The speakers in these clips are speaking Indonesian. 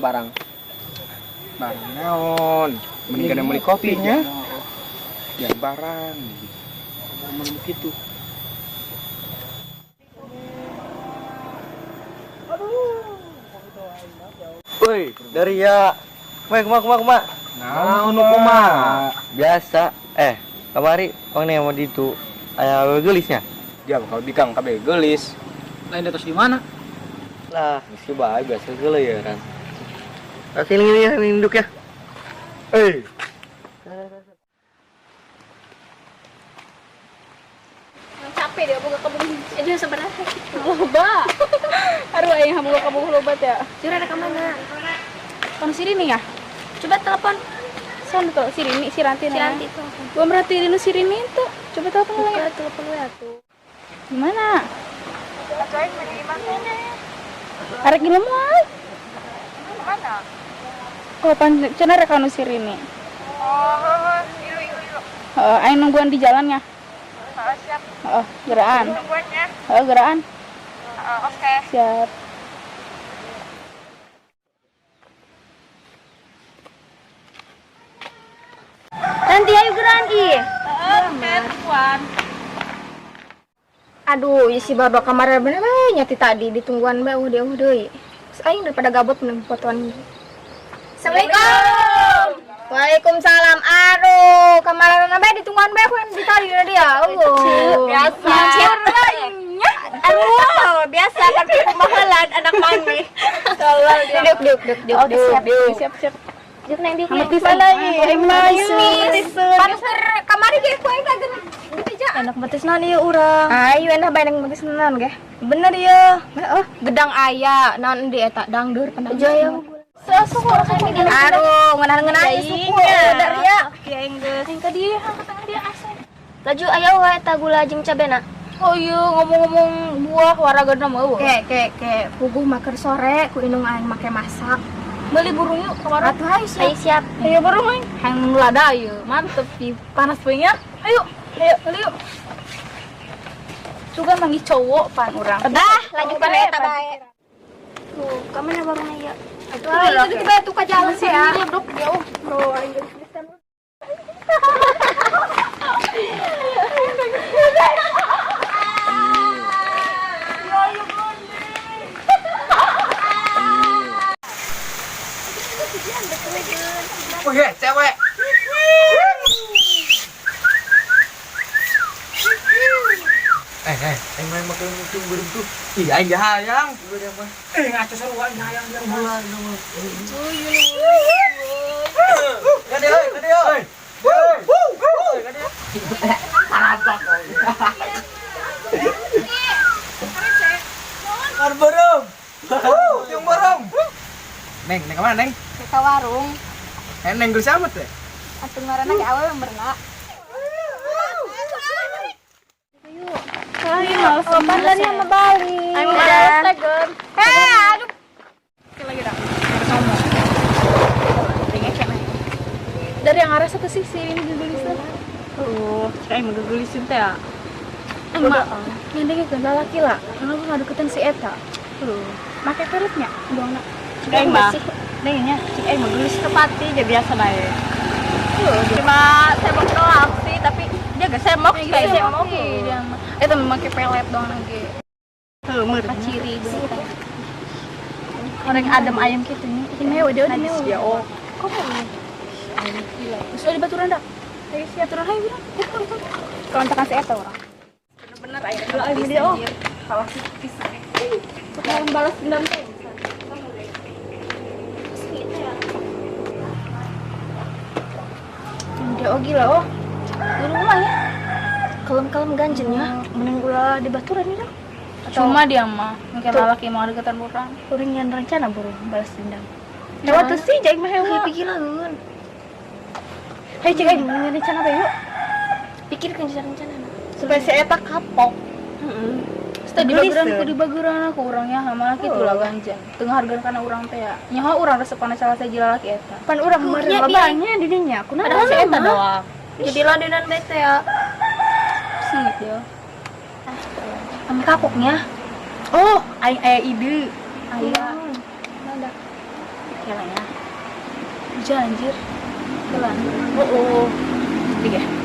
barang. Barang naon? Mendingan beli kopinya. Ya barang. Ngomong begitu. Woi, dari ya. Kuma. Naon kumaha? Biasa. Kamari orang yang mau ditu aya gelisnya. Ya bakal bikang kabeh geulis. Lain terus di mana? Lah, geus bae biasa geuleuh ya kan. Sini ya, induk ya. Capek dia boga kabung aja sebenarnya loba. Aduh aya boga kabung loba teh. Cura ada ka mana? Kan si Rini ya? Coba telepon. Sana tuh si Rini, si Ranti nah. Si Ranti tuh. Gua merhatiin dulu si Rini tuh. Coba telepon lagi. Telepon lu ya tuh. Gimana? Lagi mana di mana? Arek gila moal. Mana? Oh, pan cenah rek anu si Rini. Oh, ilu. Aing nungguan di jalannya. Siap. Geraan. Nungguannya. Geraan. Oke. Siap. Nanti ayo geraan ih. Tuan. Aduh, ya si baru kamar bener bae nyati tadi ditungguan bae deui. Aing daripada gabut mending fotoan. Assalamualaikum. Waalaikumsalam. Aduh, kamarana bae ditungguan bae ku di tadi dia. Biasa. Aduh, biasa kan kumahalan anak mami. Tolol dia. Duk. Siap. Juk nang di. Mati salai. Panser kamari ge ku aing kagen. Enak betis naon ieu urang. Ayo enak bae nang betis naon ge. Bener ieu. Gedang aya naon di eta dangdur pandang. Jaya. Sok aduh, ngeunah suku dari ya. Ki aing geus. Aing ka dieu ka tengah dia asal. Laju aya wae eta gula jeung cabena. Oh iya, ngomong-ngomong buah waragana mah eueuh. Ke puguh maker sore ku indung aing make masak. Beli burung yuk ke warung. Atuh hayu siap. Ayo burung aing. Hang lada ieu. Mantep pi panas teuing ya. Ayo beli yuk. Juga manggih cowok pan urang. Dah, lanjut pan eta bae. Tuh, ka mana barungna ieu? Atuh tadi tiba tuh ka jalan sih ya. Dok jauh. Bro, aing geus pisan. Wih, cewek. Aing main makan muncung burung tuh. Ih, aing hayang. Ngaco sarua hayang dia mah. Gade euy. Burung. Yung burung. Neng kemana, Neng? Ke warung. Neng geus amat teh. Atuh ngaranna ge awal beurna. Ayo, kapan yang mau balik? Ayo udah legon. Aduh. Lagi dah. Ngomong. Dari yang arah satu sisi ini gegelisna. Kayak mau gegelisin teh ya. Emak, ngandenge ke lalaki lah. Kenapa ngadeketin si eta? Make pelitnya, buangna. Kayak mah. Nengnya, cik mau gelis tepati aja biasa bae. Cuma semok doang sih, tapi dia gak semok kayak semok. Dia mah. Eta make pelet doang lagi. Meureun Ciri gitu. orang adem ayam gitu nih. Ini udah Ya oh. Kok mau? Terus ada baturan dak? Ayo siap turun ayo bilang. Kontakan si eta orang. Bener aja. Kalau ayo dia oh. Salah pisah. Yang balas dendam teh. Udah oh gila oh. Dulu ulang ya. Kalem-kalem ganjennya. Mending gula di baturan ini dong. Cuma dia mah mungkin lalaki mau deketan orang. Urang yang rencana burung balas dendam. Lewat tuh sih jadi mah hewan. Pikiran. Hei cek aja mau rencana apa yuk? Pikirkan rencana. Supaya si eta kapok. Tadi di bageran aku orangnya sama laki lah ganjan. Tengah harga karena orang teh ya. Nyaho urang resep kana salah saji lalaki eta. Pan urang meureun lobanya di dinya. Kunaon si eta doang. Jadi ladenan bete ya. Singit ya. Ame kapoknya. Oh, aing aya ide. Aya. Jalan ya. Jalan anjir. Jalan. Oh. 3.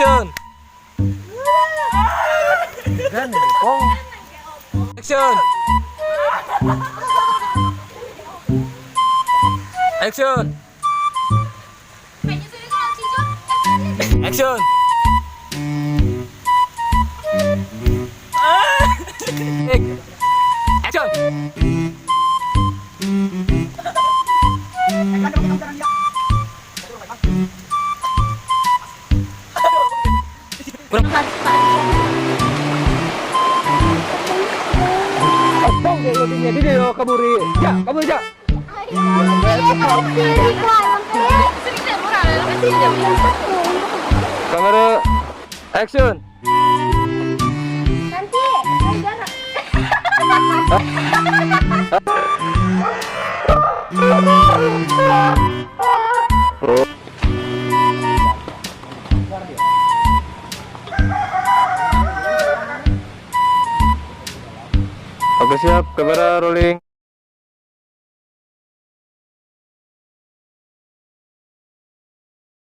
Action. Action. Action. Action. Action. Bong kayak loadingnya di dia kaburi. Ya, kabur ya. Kamera action. Nanti, Oke siap, kamera rolling.